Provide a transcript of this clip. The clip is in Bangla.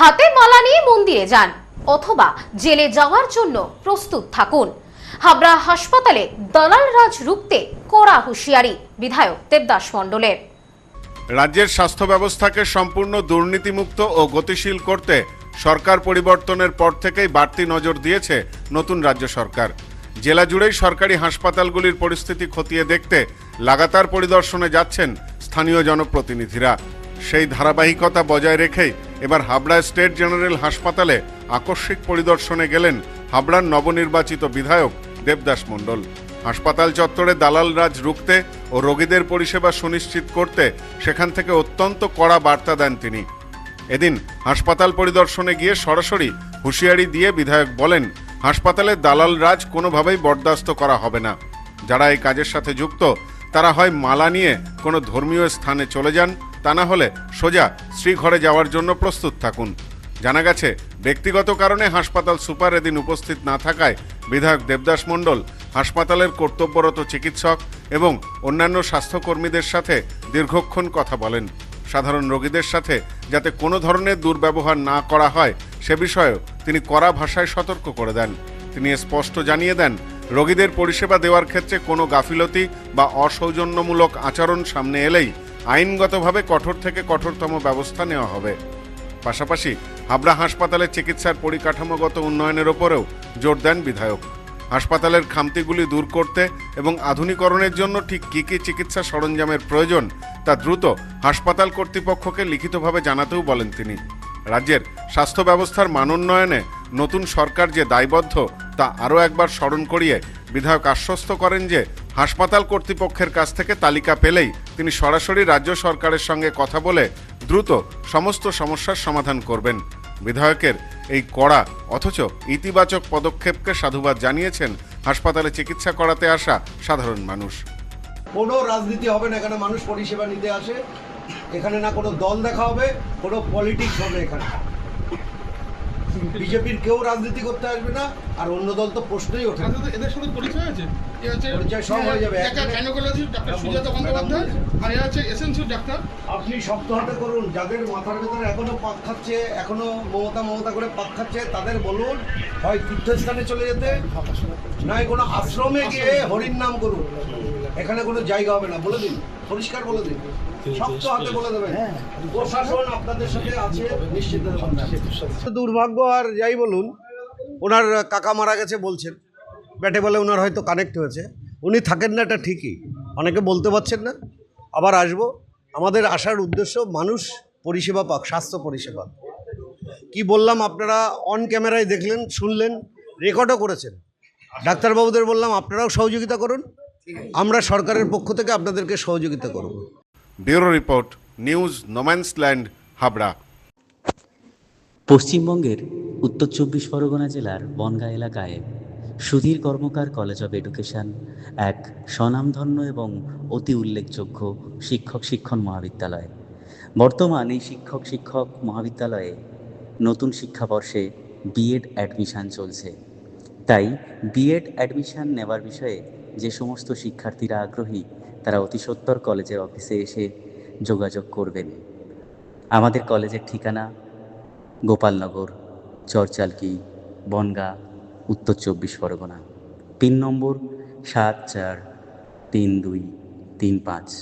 হাতে মালা নিয়ে মন্দিরে যান অথবা জেলে যাওয়ার জন্য প্রস্তুত থাকুন। হাবড়া হাসপাতালে দালাল রাজ রুখতে কড়া হুঁশিয়ারি বিধায়ক দেবদাস মণ্ডলের। রাজ্যের স্বাস্থ্য ব্যবস্থাকে সম্পূর্ণ দুর্নীতিমুক্ত ও গতিশীল করতে সরকার পরিবর্তনের পর থেকেই বাড়তি নজর দিয়েছে নতুন রাজ্য সরকার। জেলা জুড়েই সরকারি হাসপাতালগুলির পরিস্থিতি খতিয়ে দেখতে লাগাতার পরিদর্শনে যাচ্ছেন স্থানীয় জনপ্রতিনিধিরা। সেই ধারাবাহিকতা বজায় রেখেই এবার হাবড়া স্টেট জেনারেল হাসপাতালে আকস্মিক পরিদর্শনে গেলেন হাবড়ার নবনির্বাচিত বিধায়ক দেবদাস মণ্ডল। হাসপাতাল চত্বরে দালাল রাজ রুখতে ও রোগীদের পরিষেবা সুনিশ্চিত করতে সেখান থেকে অত্যন্ত কড়া বার্তা দেন তিনি। এদিন হাসপাতাল পরিদর্শনে গিয়ে সরাসরি হুঁশিয়ারি দিয়ে বিধায়ক বলেন, হাসপাতালে দালাল রাজ কোনোভাবেই বরদাস্ত করা হবে না। যারা এই কাজের সাথে যুক্ত তারা হয় মালা নিয়ে কোনো ধর্মীয় স্থানে চলে যান, তা না হলে সোজা শ্রীঘরে যাওয়ার জন্য প্রস্তুত থাকুন। জানা গেছে, ব্যক্তিগত কারণে হাসপাতাল সুপার এদিন উপস্থিত না থাকায় বিধায়ক দেবদাস মণ্ডল হাসপাতালের কর্তব্যরত চিকিৎসক এবং অন্যান্য স্বাস্থ্যকর্মীদের সাথে দীর্ঘক্ষণ কথা বলেন। সাধারণ রোগীদের সাথে যাতে কোনো ধরনের দুর্ব্যবহার না করা হয় সে বিষয়েও তিনি কড়া ভাষায় সতর্ক করে দেন। তিনি স্পষ্ট জানিয়ে দেন, রোগীদের পরিষেবা দেওয়ার ক্ষেত্রে কোনো গাফিলতি বা অসৌজন্যমূলক আচরণ সামনে এলেই আইনগতভাবে কঠোর থেকে কঠোরতম ব্যবস্থা নেওয়া হবে। পাশাপাশি হাবড়া হাসপাতালের চিকিৎসার পরিকাঠামোগত উন্নয়নের ওপরেও জোর দেন বিধায়ক। হাসপাতালের খামতিগুলি দূর করতে এবং আধুনিকরণের জন্য ঠিক কী কী চিকিৎসা সরঞ্জামের প্রয়োজন তা দ্রুত হাসপাতাল কর্তৃপক্ষকে লিখিতভাবে জানাতেও বলেন তিনি। রাজ্যের স্বাস্থ্য ব্যবস্থার মানোন্নয়নে নতুন সরকার যে দায়বদ্ধ তা আরও একবার স্মরণ করিয়ে বিধায়ক আশ্বস্ত করেন যে হাসপাতাল কর্তৃপক্ষের কাছ থেকে তালিকা পেলেই তিনি সরাসরি রাজ্য সরকারের সঙ্গে কথা বলে দ্রুত সমস্ত সমস্যার সমাধান করবেন। বিধায়কের এই কড়া অথচ ইতিবাচক পদক্ষেপকে সাধুবাদ জানিয়েছেন হাসপাতালে চিকিৎসা করাতে আসা সাধারণ মানুষ। কোনো রাজনীতি হবে না, এখানে মানুষ পরিষেবা নিতে আসে। এখানে না কোনো দল দেখা হবে, কোনো পলিটিক্স হবে। এখানে বিজেপির কেউ রাজনীতি করতে আসবে না, আর অন্য দল তো প্রশ্নই ওঠে না। এদের সাথে পরিচয় আছে, পরিচয় সব হয়ে যাবে। ডাক্তার সুজাতা বন্দ্যোপাধ্যায় আর এরা হচ্ছে এসেন্সিয়াল ডাক্তার। আপনি শক্ত হাতে করুন, যাদের মাথার ভেতরে এখনো পাক খাচ্ছে, এখনো মমতা করে পাক খাচ্ছে, তাদের বলুন হয় তীর্থস্থানে চলে যেতে, নয় কোনো আশ্রমে গিয়ে হরির নাম করুন। এখানে কোনো জায়গা হবে না, বলে দিন, পরিষ্কার বলে দিন, শক্ত হাতে বলে দেবেন। প্রশাসন আপনাদের সাথে আছে নিশ্চিত। দুর্ভাগ্য আর যাই বলুন, ওনার কাকা মারা গেছে বলছেন, ব্যাটে বলে ওনার হয়তো কানেক্ট হয়েছে। উনি থাকেন না, এটা ঠিকই, অনেকে বলতে পারছেন না। আবার আসবো, আমাদের আসার উদ্দেশ্য মানুষ পরিষেবা পাক, স্বাস্থ্য পরিষেবা। কি বললাম আপনারা অন ক্যামেরায় দেখলেন, শুনলেন, রেকর্ডও করেছেন। ডাক্তারবাবুদের বললাম আপনারাও সহযোগিতা করুন, আমরা সরকারের পক্ষ থেকে আপনাদেরকে সহযোগিতা করব। Bureau report, news no man's land, Habra. পশ্চিমবঙ্গের উত্তর 24 পরগনা জেলার বনগাঁ এলাকায় সুধীর কর্মকার কলেজ অব এডুকেশন এক স্বনামধন্য এবং অতি উল্লেখযোগ্য শিক্ষণ মহাবিদ্যালয়। বর্তমান এই শিক্ষক মহাবিদ্যালয়ে নতুন শিক্ষাবর্ষে বিএড অ্যাডমিশান চলছে। তাই বিএড অ্যাডমিশান নেওয়ার বিষয়ে যে সমস্ত শিক্ষার্থীরা আগ্রহী তারা অতি সত্বর কলেজের অফিসে এসে যোগাযোগ করবেন। আমাদের কলেজের ঠিকানা গোপালনগর, চরচালকি, বনগাঁ, উত্তর 24 পরগনা। পিন নম্বর 743235।